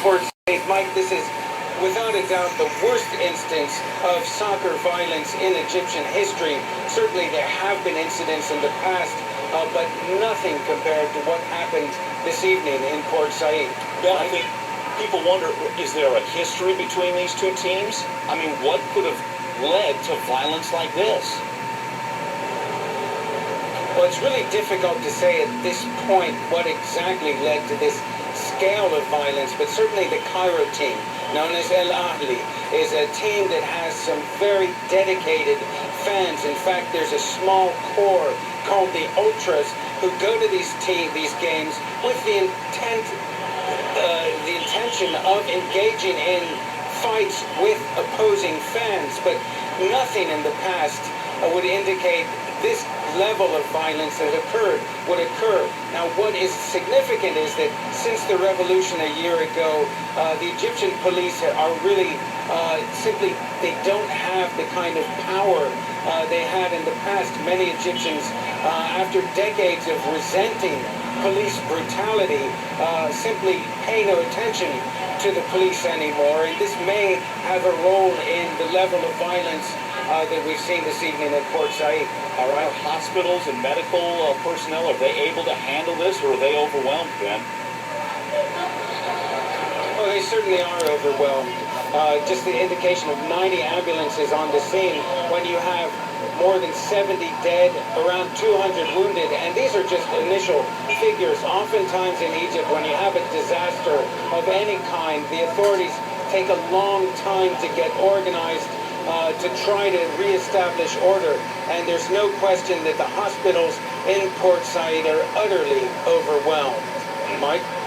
Port Said. Mike, this is without a doubt the worst instance of soccer violence in Egyptian history. Certainly there have been incidents in the past, but nothing compared to what happened this evening in Port Said. Ben, I think people wonder, is there a history between these two teams? I mean, what could have led to violence like this? Well, it's really difficult to say at this point what exactly led to this scale of violence, but certainly the Cairo team, known as El Ahly, is a team that has some very dedicated fans. In fact, there's a small core called the Ultras who go to these games with the intention of engaging in fights with opposing fans, but nothing in the past would indicate this level of violence that would occur. Now, what is significant is that since the revolution a year ago, the Egyptian police are really simply, they don't have the kind of power they had in the past. Many Egyptians, after decades of resenting police brutality, simply pay no attention to the police anymore, and this may have a role in the level of violence that we've seen this evening at Port Said. All right, hospitals and medical personnel, are they able to handle this, or are they overwhelmed, Ben? Well, they certainly are overwhelmed. Just the indication of 90 ambulances on the scene when you have more than 70 dead, around 200 wounded, and these are just initial figures. Oftentimes in Egypt, when you have a disaster of any kind, the authorities take a long time to get organized, to try to reestablish order, and there's no question that the hospitals in Port Said are utterly overwhelmed. Mike?